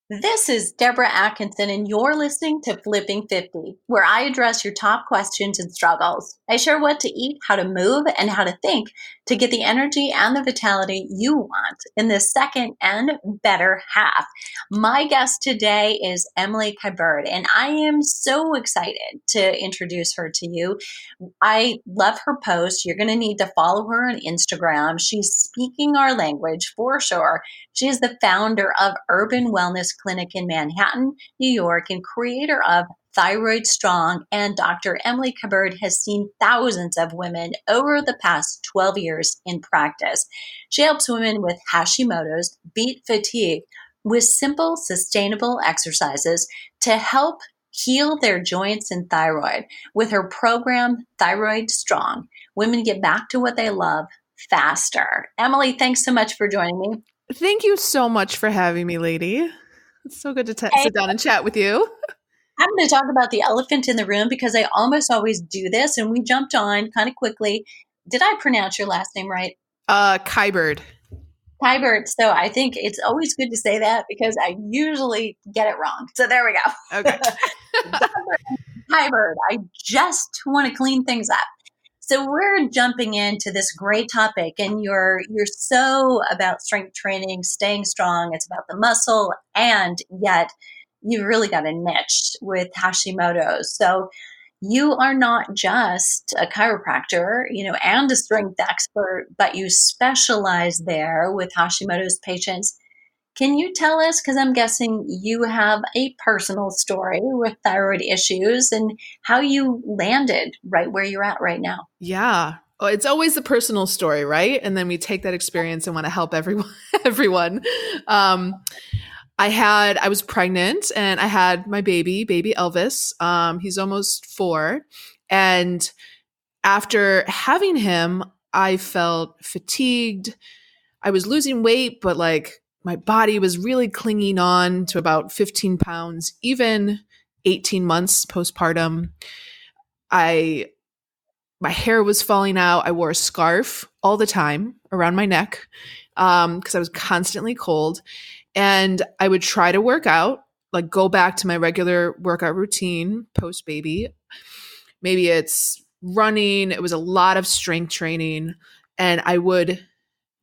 This is Deborah Atkinson, and you're listening to Flipping 50, where I address your top questions and struggles. I share what to eat, how to move, and how to think to get the energy and the vitality you want in the second and better half. My guest today is Emily Kiberd, and I am so excited to introduce her to you. I love her post. You're going to need to follow her on Instagram. She's speaking our language for sure. She is the founder of Urban Wellness Clinic in Manhattan, New York, and creator of Thyroid Strong. And Dr. Emily Kiberd has seen thousands of women over the past 12 years in practice. She helps women with Hashimoto's beat fatigue with simple, sustainable exercises to help heal their joints and thyroid. With her program, Thyroid Strong, women get back to what they love faster. Emily, thanks so much for joining me. Thank you so much for having me, lady. It's so good to sit down and chat with you. I'm going to talk about the elephant in the room because I almost always do this, and we jumped on kind of quickly. Did I pronounce your last name right? Kiberd. Kiberd. So I think it's always good to say that because I usually get it wrong. So there we go. Okay. Kiberd. I just want to clean things up. So we're jumping into this great topic, and you're so about strength training, staying strong. It's about the muscle, and yet you've really got a niche with Hashimoto's. So you are not just a chiropractor, and a strength expert, but you specialize there with Hashimoto's patients. Can you tell us, because I'm guessing you have a personal story with thyroid issues and how you landed right where you're at right now? Yeah. Oh, it's always the personal story, right? And then we take that experience and want to help everyone. I was pregnant and I had my baby Elvis. He's almost 4. And after having him, I felt fatigued. I was losing weight, but my body was really clinging on to about 15 pounds, even 18 months postpartum. My hair was falling out. I wore a scarf all the time around my neck because I was constantly cold. And I would try to work out, go back to my regular workout routine post baby. Maybe it's running. It was a lot of strength training. And I would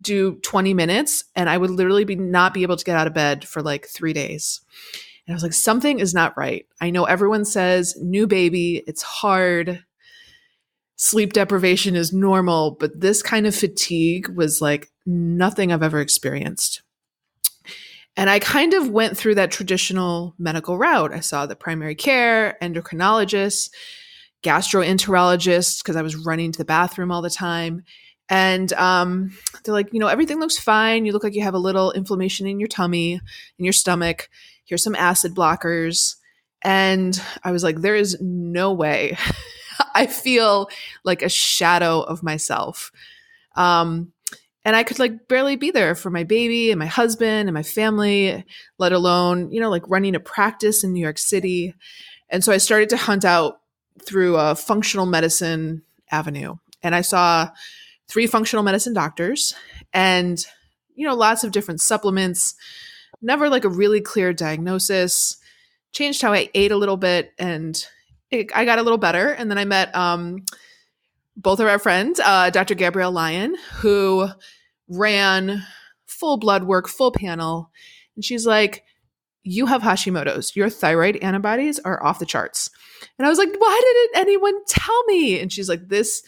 do 20 minutes and I would literally not be able to get out of bed for 3 days. And I was like, something is not right. I know everyone says new baby, it's hard. Sleep deprivation is normal, but this kind of fatigue was like nothing I've ever experienced. And I kind of went through that traditional medical route. I saw the primary care, endocrinologist, gastroenterologist, because I was running to the bathroom all the time. And they're like, everything looks fine. You look like you have a little inflammation in your tummy, in your stomach. Here's some acid blockers. And I was like, there is no way. I feel like a shadow of myself. And I could barely be there for my baby and my husband and my family, let alone, running a practice in New York City. And so I started to hunt out through a functional medicine avenue. And I saw 3 functional medicine doctors and, lots of different supplements, never a really clear diagnosis, changed how I ate a little bit and I got a little better. And then I met both of our friends, Dr. Gabrielle Lyon, who ran full blood work, full panel. And she's like, you have Hashimoto's. Your thyroid antibodies are off the charts. And I was like, why didn't anyone tell me? And she's like, this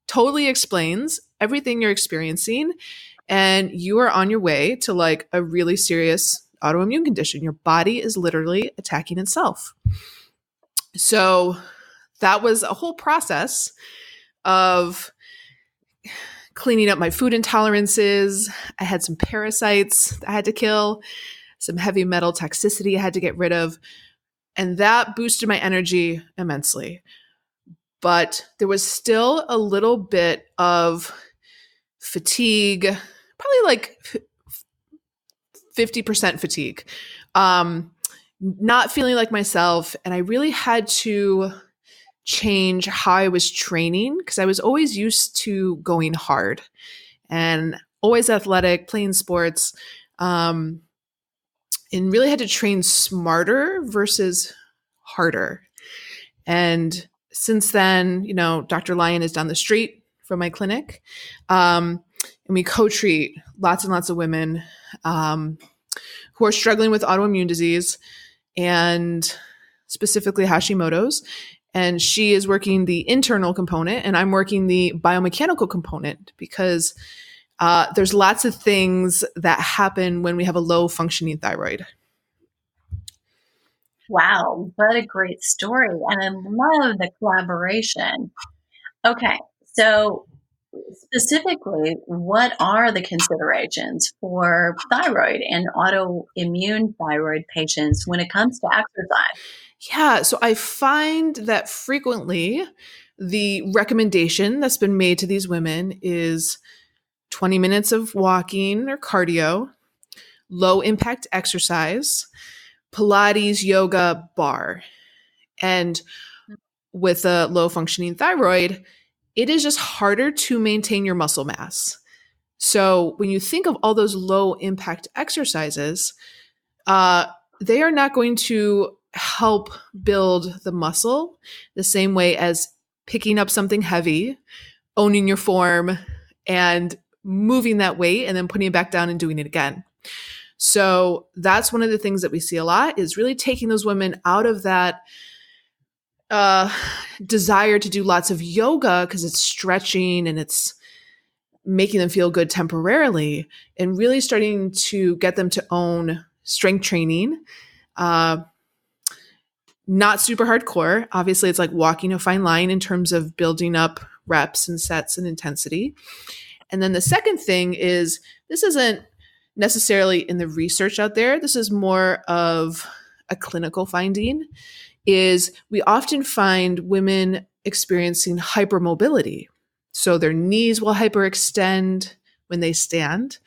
totally explains everything you're experiencing. And you are on your way to a really serious autoimmune condition. Your body is literally attacking itself. So that was a whole process of cleaning up my food intolerances. I had some parasites I had to kill, some heavy metal toxicity I had to get rid of. And that boosted my energy immensely. But there was still a little bit of fatigue, probably 50% fatigue, not feeling like myself. And I really had to change how I was training because I was always used to going hard and always athletic, playing sports. and really had to train smarter versus harder. And since then, Dr. Lyon is down the street from my clinic. And we co-treat lots and lots of women who are struggling with autoimmune disease and specifically Hashimoto's. And she is working the internal component and I'm working the biomechanical component because there's lots of things that happen when we have a low functioning thyroid. Wow, what a great story. And I love the collaboration. Okay, so specifically, what are the considerations for thyroid and autoimmune thyroid patients when it comes to exercise? Yeah, so I find that frequently the recommendation that's been made to these women is 20 minutes of walking or cardio, low impact exercise, Pilates, yoga, bar. And with a low functioning thyroid, it is just harder to maintain your muscle mass. So when you think of all those low impact exercises, they are not going to help build the muscle the same way as picking up something heavy, owning your form, and moving that weight and then putting it back down and doing it again. So that's one of the things that we see a lot is really taking those women out of that desire to do lots of yoga because it's stretching and it's making them feel good temporarily and really starting to get them to own strength training. Not super hardcore. Obviously, it's like walking a fine line in terms of building up reps and sets and intensity. And then the second thing is this isn't necessarily in the research out there. This is more of a clinical finding is we often find women experiencing hypermobility. So their knees will hyperextend when they stand.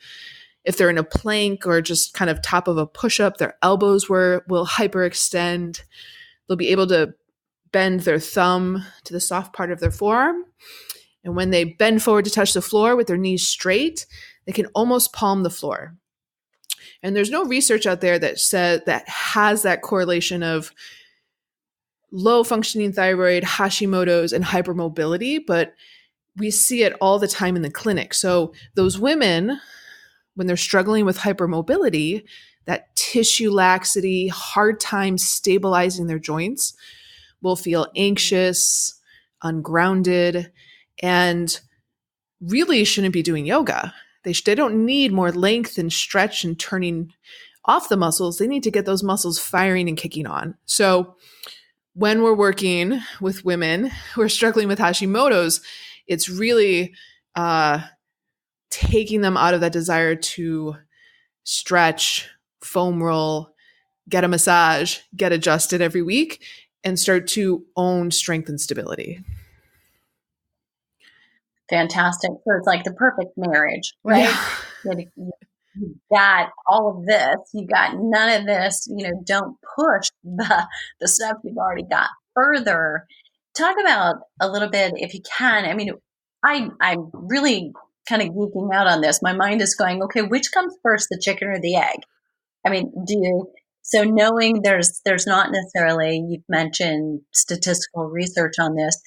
If they're in a plank or just kind of top of a push-up, their elbows will hyperextend. They'll be able to bend their thumb to the soft part of their forearm. And when they bend forward to touch the floor with their knees straight, they can almost palm the floor. And there's no research out there that has that correlation of low functioning thyroid, Hashimoto's, and hypermobility, but we see it all the time in the clinic. So those women, when they're struggling with hypermobility, that tissue laxity, hard time stabilizing their joints, will feel anxious, ungrounded, and really shouldn't be doing yoga. They don't need more length and stretch and turning off the muscles. They need to get those muscles firing and kicking on. So when we're working with women who are struggling with Hashimoto's, it's really taking them out of that desire to stretch, foam roll, get a massage, get adjusted every week, and start to own strength and stability. Fantastic. So it's like the perfect marriage, right? Yeah. You got all of this, you got none of this, don't push the stuff you've already got further. Talk about a little bit, if you can. I mean, I'm really kind of geeking out on this. My mind is going, okay, which comes first, the chicken or the egg? I mean, so knowing there's not necessarily, you've mentioned statistical research on this.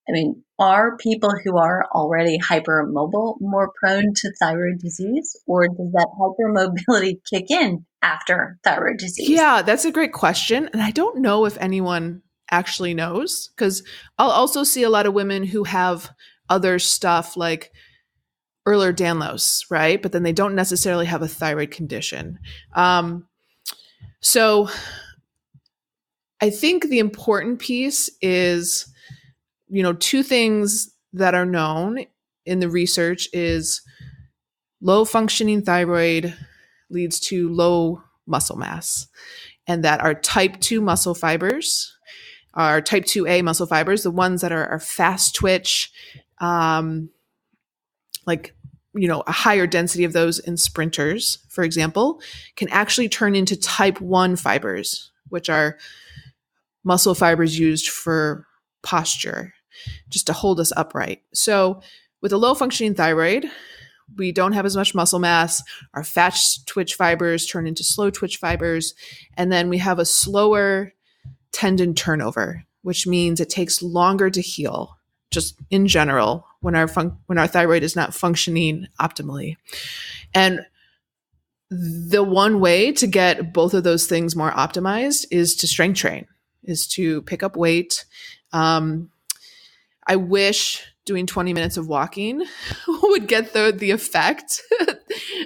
I mean, are people who are already hypermobile more prone to thyroid disease, or does that hypermobility kick in after thyroid disease? Yeah, that's a great question. And I don't know if anyone actually knows, because I'll also see a lot of women who have other stuff like Ehlers-Danlos, right? But then they don't necessarily have a thyroid condition. So I think the important piece is, two things that are known in the research is low functioning thyroid leads to low muscle mass, and that our type 2 muscle fibers, our type 2A muscle fibers, the ones that are fast twitch, like, a higher density of those in sprinters, for example, can actually turn into type 1 fibers, which are muscle fibers used for posture, just to hold us upright. So with a low functioning thyroid, We don't have as much muscle mass. Our fast twitch fibers turn into slow twitch fibers. And then we have a slower tendon turnover, which means it takes longer to heal, just in general, when our thyroid is not functioning optimally. And the one way to get both of those things more optimized is to strength train, is to pick up weight. I wish doing 20 minutes of walking would get the effect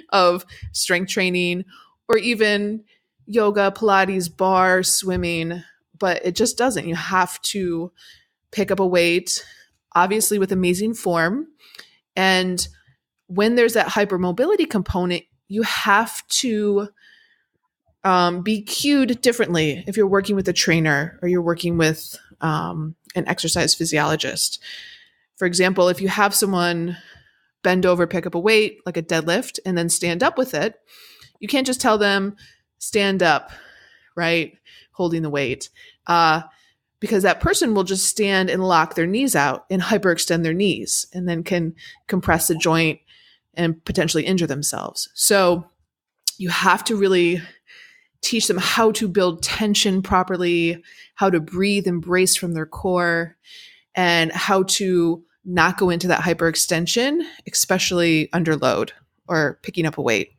of strength training, or even yoga, Pilates, bar, swimming, but it just doesn't. You have to pick up a weight, obviously with amazing form. And when there's that hypermobility component, you have to be cued differently if you're working with a trainer or you're working with an exercise physiologist. For example, if you have someone bend over, pick up a weight like a deadlift, and then stand up with it, you can't just tell them stand up, right? Holding the weight. Because that person will just stand and lock their knees out and hyperextend their knees, and then can compress the joint and potentially injure themselves. So you have to really teach them how to build tension properly, how to breathe and brace from their core, and how to not go into that hyperextension, especially under load or picking up a weight.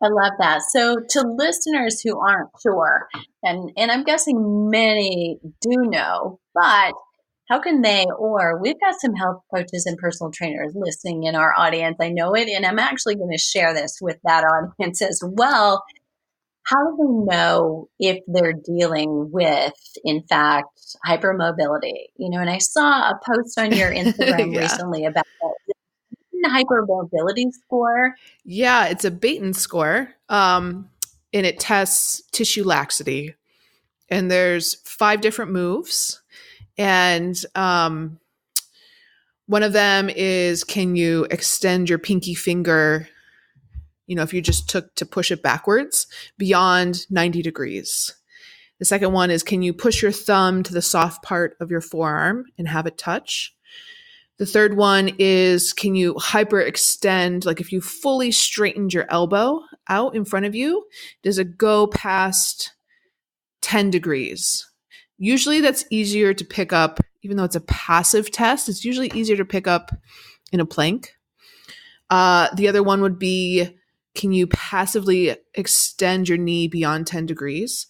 I love that. So to listeners who aren't sure, and I'm guessing many do know, but how can they, or we've got some health coaches and personal trainers listening in our audience. I know it, and I'm actually going to share this with that audience as well. How do they know if they're dealing with, in fact, hypermobility? And I saw a post on your Instagram recently about the hypermobility score. Yeah, it's a Baton score, and it tests tissue laxity. And there's 5 different moves. And one of them is, can you extend your pinky finger, if you just took to push it backwards beyond 90 degrees. The second one is, can you push your thumb to the soft part of your forearm and have it touch? The third one is, can you hyperextend, like if you fully straightened your elbow out in front of you, does it go past 10 degrees? Usually that's easier to pick up, even though it's a passive test, it's usually easier to pick up in a plank. The other one would be, can you passively extend your knee beyond 10 degrees?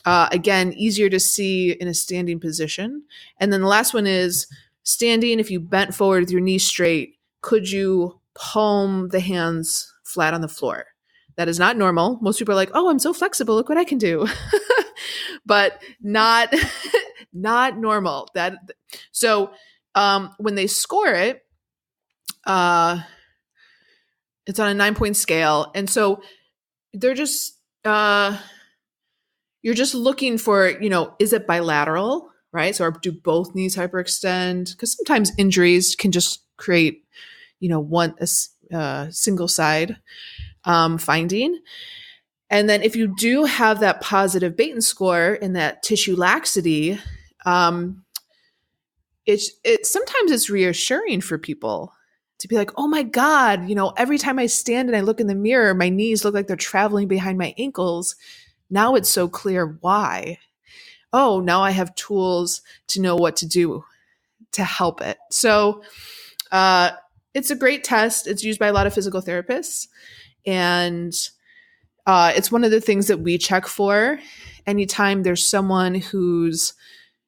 Again, easier to see in a standing position. And then the last one is, standing, if you bent forward with your knees straight, could you palm the hands flat on the floor? That is not normal. Most people are like, oh, I'm so flexible. Look what I can do. But not normal. So when they score it, it's on a 9-point scale. And so they're just, you're just looking for, is it bilateral, right? So do both knees hyperextend? Because sometimes injuries can just create, a single side finding. And then if you do have that positive Baton score and that tissue laxity, sometimes it's reassuring for people to be like, oh my God, every time I stand and I look in the mirror, my knees look like they're traveling behind my ankles. Now it's so clear why. Oh, now I have tools to know what to do to help it. So it's a great test. It's used by a lot of physical therapists. And it's one of the things that we check for anytime there's someone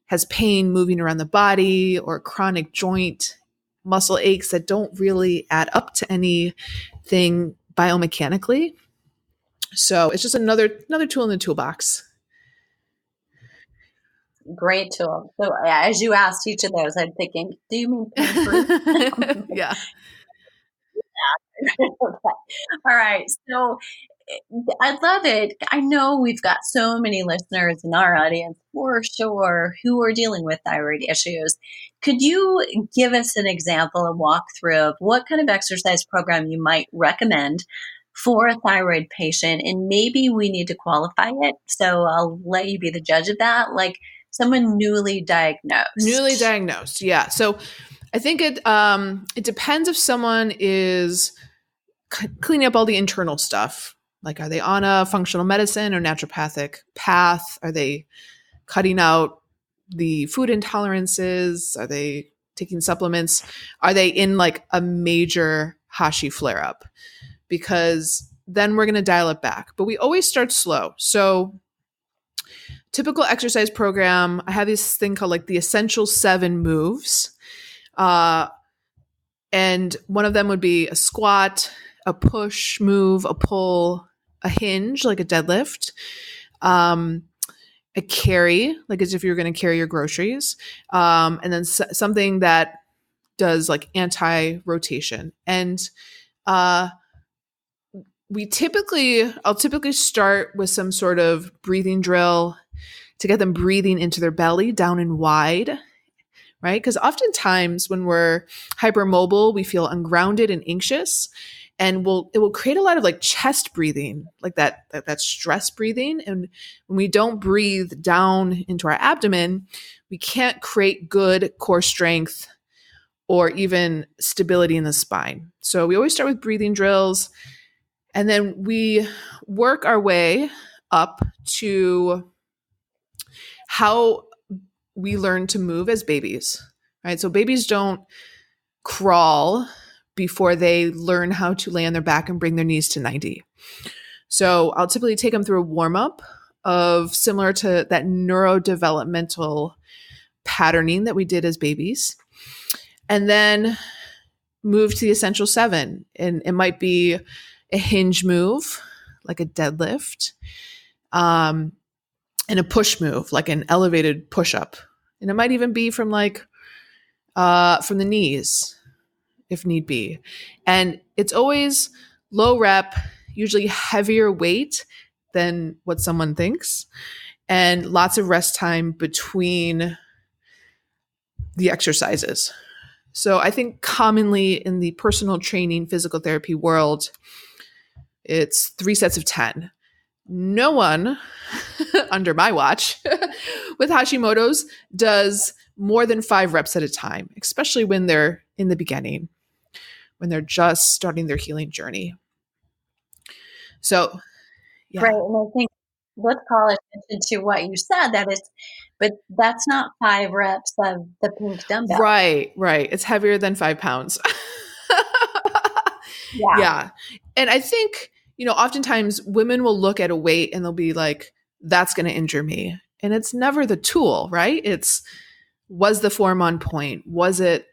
has pain moving around the body, or chronic joint muscle aches that don't really add up to anything biomechanically. So it's just another tool in the toolbox. Great tool. So as you asked each of those, I'm thinking, do you mean pain-free? Yeah. Okay. All right. So I love it. I know we've got so many listeners in our audience for sure who are dealing with thyroid issues. Could you give us an example, a walkthrough of what kind of exercise program you might recommend for a thyroid patient? And maybe we need to qualify it. So I'll let you be the judge of that. Like someone newly diagnosed. Yeah. So I think it depends if someone is cleaning up all the internal stuff. Like, are they on a functional medicine or naturopathic path? Are they cutting out the food intolerances? Are they taking supplements? Are they in like a major Hashi flare up? Because then we're going to dial it back. But we always start slow. So, typical exercise program, I have this thing called like the Essential 7 moves. And one of them would be a squat, a push move, a pull, a hinge, like a deadlift, a carry, like as if you're going to carry your groceries, and then something that does like anti-rotation. And I'll typically start with some sort of breathing drill to get them breathing into their belly, down and wide, right? Because oftentimes when we're hypermobile, we feel ungrounded and anxious, and it will create a lot of like chest breathing, like that stress breathing. And when we don't breathe down into our abdomen, we can't create good core strength or even stability in the spine. So we always start with breathing drills, and then we work our way up to how we learn to move as babies, right? So babies don't crawl before they learn how to lay on their back and bring their knees to 90. So I'll typically take them through a warm up of similar to that neurodevelopmental patterning that we did as babies, and then move to the Essential 7. And it might be a hinge move, like a deadlift, and a push move, like an elevated push up. And it might even be from from the knees, if need be. And it's always low rep, usually heavier weight than what someone thinks, and lots of rest time between the exercises. So I think commonly in the personal training physical therapy world, it's 3 sets of 10. No one under my watch with Hashimoto's does more than 5 reps at a time, especially when they're in the beginning, when they're just starting their healing journey. So, yeah. Right. And I think let's call attention to what you said, but that's not 5 reps of the pink dumbbell. Right. It's heavier than 5 pounds. Yeah. And I think, oftentimes women will look at a weight and they'll be like, that's going to injure me. And it's never the tool, right? Was the form on point? Was it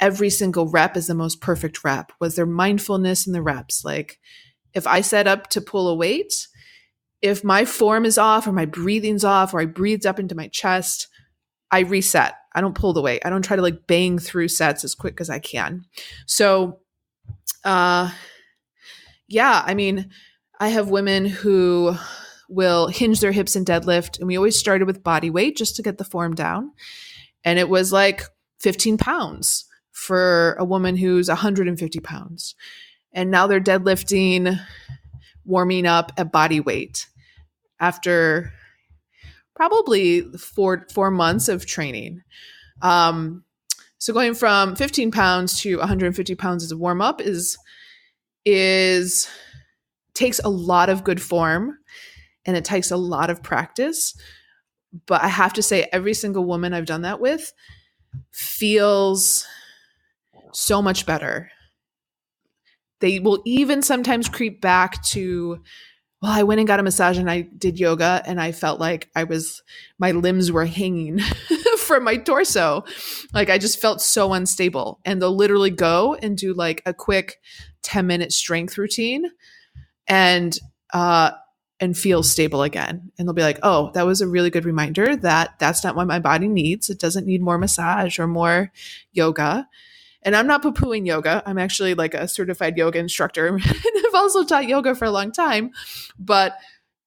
every single rep is the most perfect rep? Was there mindfulness in the reps? Like, if I set up to pull a weight, if my form is off or my breathing's off or I breathed up into my chest, I reset. I don't pull the weight. I don't try to like bang through sets as quick as I can. So, yeah, I mean, I have women who will hinge their hips and deadlift, and we always started with body weight just to get the form down. And it was like 15 pounds for a woman who's 150 pounds. And now they're deadlifting, warming up at body weight after probably 4 months of training. So going from 15 pounds to 150 pounds as a warm up takes a lot of good form, and it takes a lot of practice. But I have to say, every single woman I've done that with feels so much better. They will even sometimes creep back to, well, I went and got a massage and I did yoga and I felt like my limbs were hanging from my torso. Like, I just felt so unstable. And they'll literally go and do like a quick 10-minute strength routine and feel stable again. And they'll be like, oh, that was a really good reminder that that's not what my body needs. It doesn't need more massage or more yoga. And I'm not poo-pooing yoga. I'm actually like a certified yoga instructor. And I've also taught yoga for a long time. But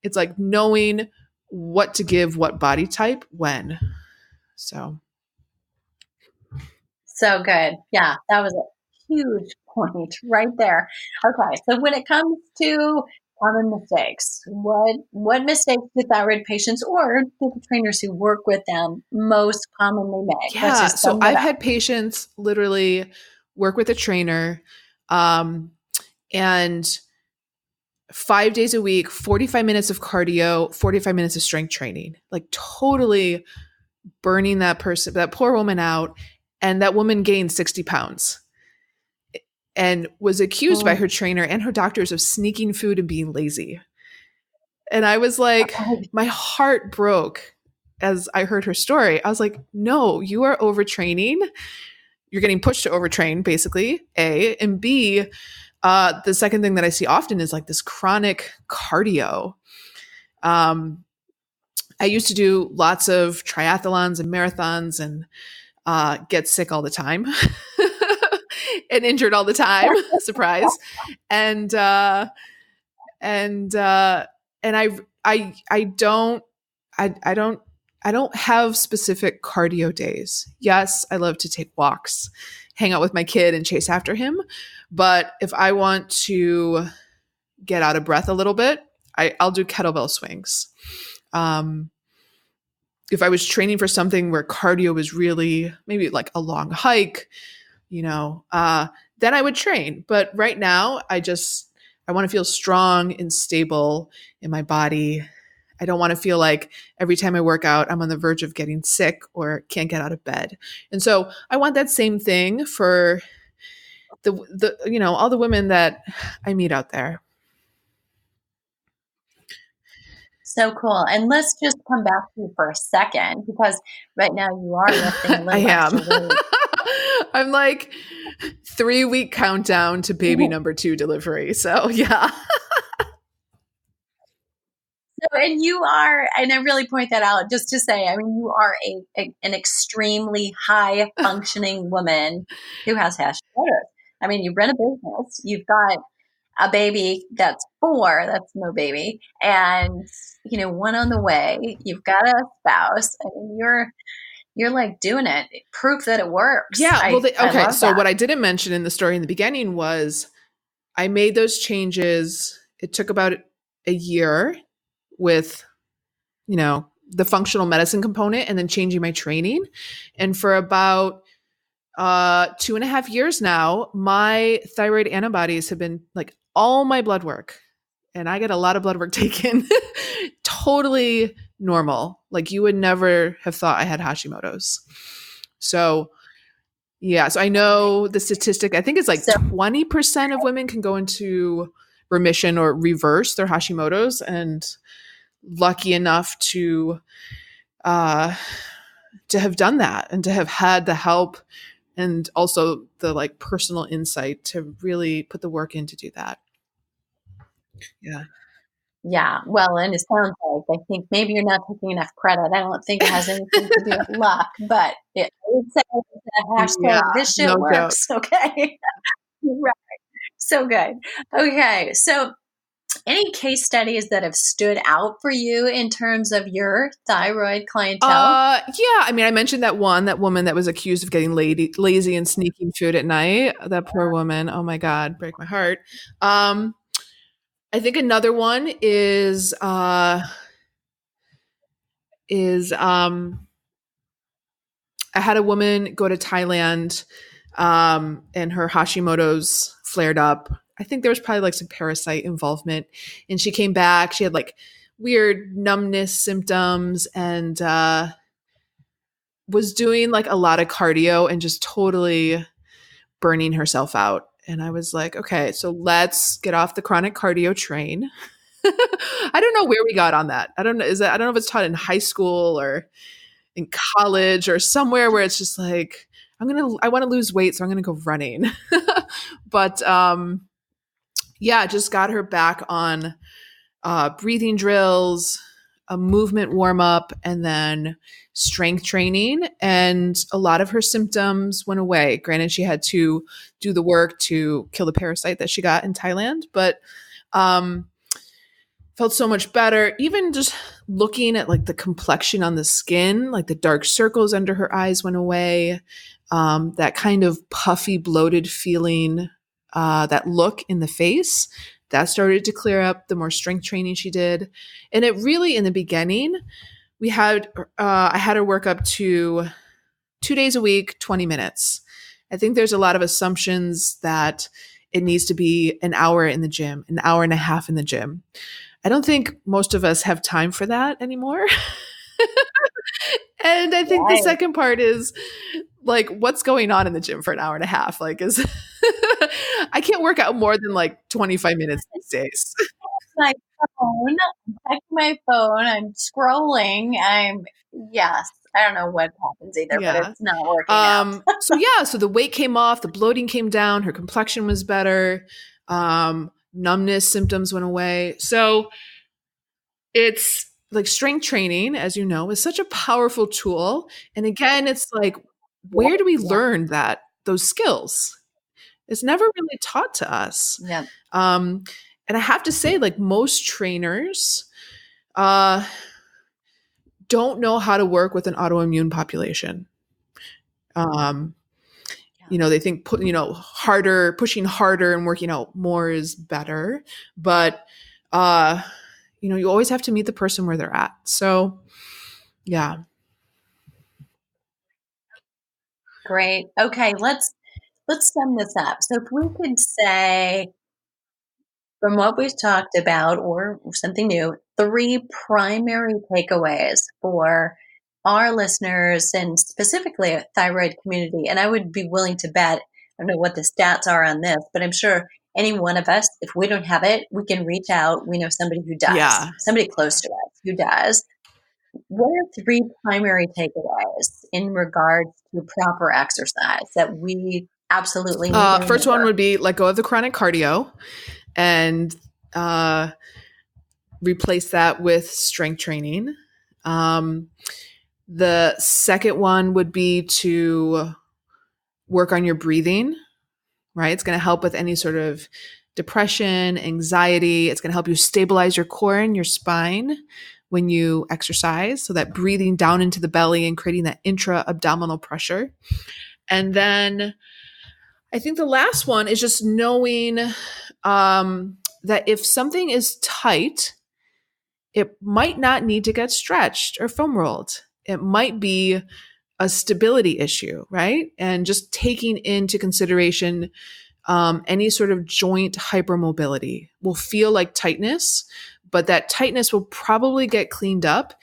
it's like knowing what to give what body type when. So good. Yeah, that was a huge point right there. Okay, so when it comes to common mistakes. What mistakes do thyroid patients or the trainers who work with them most commonly make? Let's Yeah. just So sum that I've up. had patients literally work with a trainer, um, and 5 days a week, 45 minutes of cardio, 45 minutes of strength training, like totally burning that poor woman out. And that woman gained 60 pounds and was accused by Mm. her trainer and her doctors of sneaking food and being lazy. And I was like, my heart broke as I heard her story. I was like, no, you are overtraining. You're getting pushed to overtrain, basically, A. And B, the second thing that I see often is like this chronic cardio. I used to do lots of triathlons and marathons and get sick all the time and injured all the time. Surprise. And and and I don't I don't I don't have specific cardio days. Yes, I love to take walks, hang out with my kid and chase after him, but if I want to get out of breath a little bit, I'll do kettlebell swings. Um, if I was training for something where cardio was really maybe like a long hike, then I would train. But right now, I want to feel strong and stable in my body. I don't want to feel like every time I work out, I'm on the verge of getting sick or can't get out of bed. And so I want that same thing for the all the women that I meet out there. So cool. And let's just come back to you for a second, because right now you are lifting a I little am. extra weight. I'm like 3-week countdown to baby number 2 delivery. So yeah. So, and you are, and I really point that out just to say, I mean, you are an extremely high functioning woman who has Hashimoto's. I mean, you run a business, you've got a baby that's 4, that's no baby, and one on the way. You've got a spouse. I mean, you're like doing it. Proof that it works. Yeah. Well, I okay. love So that. what I didn't mention in the story in the beginning was I made those changes. It took about a year with, the functional medicine component and then changing my training. And for about 2.5 years now, my thyroid antibodies have been like all my blood work, and I get a lot of blood work taken, totally normal. Like you would never have thought I had Hashimoto's. So yeah, so I know the statistic, I think it's like 20% of women can go into remission or reverse their Hashimoto's, and lucky enough to have done that and to have had the help and also the like personal insight to really put the work in to do that. Yeah. Yeah. Well, and it sounds like, I think maybe you're not taking enough credit. I don't think it has anything to do with luck, but I would say it's a Yeah, hashtag, this shit no joke. works. Okay. Right. So good. Okay. So, any case studies that have stood out for you in terms of your thyroid clientele? Yeah. I mean, I mentioned that woman that was accused of getting lazy and sneaking food at night. That poor woman. Oh my God, break my heart. I think another one is I had a woman go to Thailand, and her Hashimoto's flared up. I think there was probably like some parasite involvement, and she came back. She had like weird numbness symptoms and was doing like a lot of cardio and just totally burning herself out. And I was like, okay, so let's get off the chronic cardio train. I don't know where we got on that. I don't know. I don't know if it's taught in high school or in college or somewhere where it's just like, I want to lose weight, so I'm going to go running. But yeah, just got her back on breathing drills, a movement warm up, and then strength training. And a lot of her symptoms went away. Granted, she had to do the work to kill the parasite that she got in Thailand, but felt so much better. Even just looking at like the complexion on the skin, like the dark circles under her eyes went away. That kind of puffy, bloated feeling, that look in the face, That started to clear up the more strength training she did. And it really, in the beginning, I had her work up to 2 days a week, 20 minutes. I think there's a lot of assumptions that it needs to be an hour in the gym, an hour and a half in the gym. I don't think most of us have time for that anymore. And I think the Right. second part is like, what's going on in the gym for an hour and a half? Like, I can't work out more than like 25 minutes these days. My phone, I'm checking my phone, I'm scrolling, yes, I don't know what happens either, but Yeah. it's not working out. So the weight came off, the bloating came down, her complexion was better, numbness symptoms went away. So it's like strength training, as you know, is such a powerful tool. And again, it's like, where do we Yeah, learn those skills? It's never really taught to us. yeah, And I have to say, like most trainers, uh, don't know how to work with an autoimmune population. Um, yeah. they think pushing harder and working out more is better, but uh, you always have to meet the person where they're at. So yeah. Great. Okay, let's sum this up. So if we could say, from what we've talked about or something new, three primary takeaways for our listeners and specifically a thyroid community. And I would be willing to bet, I don't know what the stats are on this, but I'm sure any one of us, if we don't have it, we can reach out. We know somebody who does, Yeah. somebody close to us who does. What are three primary takeaways in regards to proper exercise that we absolutely need to First one remember? would be let go of the chronic cardio and replace that with strength training. The second one would be to work on your breathing, right? It's going to help with any sort of depression, anxiety. It's going to help you stabilize your core and your spine when you exercise. So that breathing down into the belly and creating that intra abdominal pressure. And then I think the last one is just knowing that if something is tight, it might not need to get stretched or foam rolled. It might be a stability issue, right? And just taking into consideration any sort of joint hypermobility will feel like tightness, but that tightness will probably get cleaned up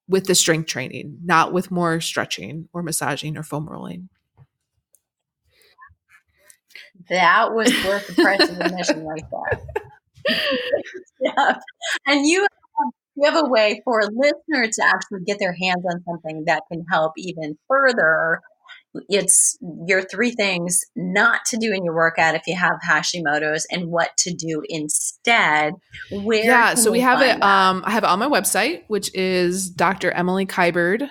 with the strength training, not with more stretching or massaging or foam rolling. That was worth the price of admission right there. Yeah. And you have a way for a listener to actually get their hands on something that can help even further. It's your three things not to do in your workout if you have Hashimoto's and what to do instead. Where Yeah, can so we they have it. find that? I have it on my website, which is Dr. Emily Kiberd,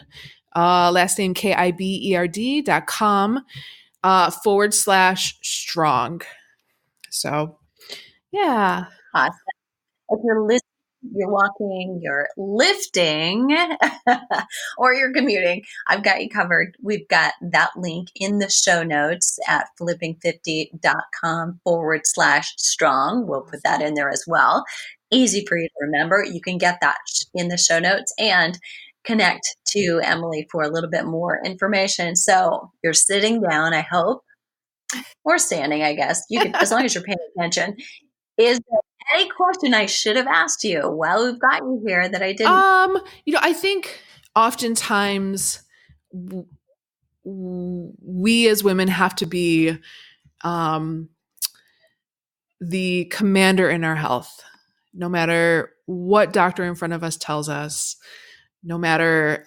last name KIBERD.com /strong. So yeah. Awesome. If you're listening, you're walking, you're lifting, or you're commuting, I've got you covered. We've got that link in the show notes at flipping50.com /strong. We'll put that in there as well. Easy for you to remember. You can get that in the show notes and connect to Emily for a little bit more information. So you're sitting down, I hope, or standing, I guess. You could, as long as you're paying attention. Is there any question I should have asked you while we've got you here that I didn't? I think oftentimes we as women have to be the commander in our health, no matter what doctor in front of us tells us, no matter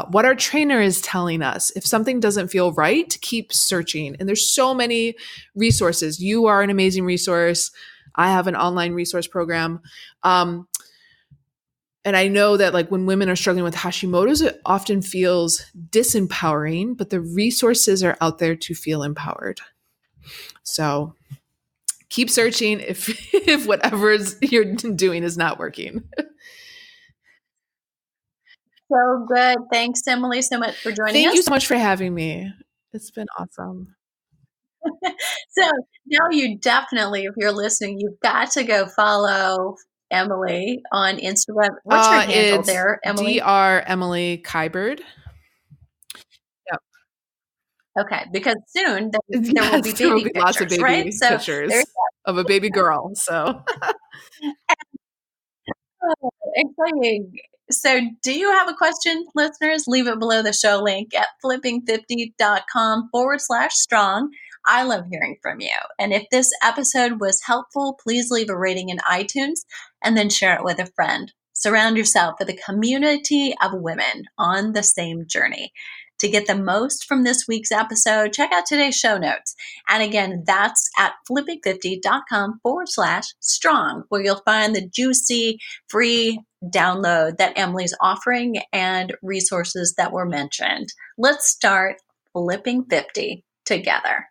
what our trainer is telling us. If something doesn't feel right, keep searching. And there's so many resources. You are an amazing resource. I have an online resource program. And I know that like when women are struggling with Hashimoto's, it often feels disempowering, but the resources are out there to feel empowered. So keep searching if if whatever you're doing is not working. So good. Thanks, Emily, so much for joining Thank you us. so much for having me. It's been awesome. So now you definitely, if you're listening, you've got to go follow Emily on Instagram. What's your handle It's there, Emily? Dr. Emily Kiberd. Yep. Okay, because soon there will be Yes, there will baby be lots of pictures, right? baby So there pictures of a baby girl. So Oh, exciting. So, do you have a question, listeners? Leave it below the show link at flipping50.com/strong. I love hearing from you. And if this episode was helpful, please leave a rating in iTunes and then share it with a friend. Surround yourself with a community of women on the same journey. To get the most from this week's episode, check out today's show notes. And again, that's at flipping50.com/strong, where you'll find the juicy free download that Emily's offering and resources that were mentioned. Let's start flipping 50 together.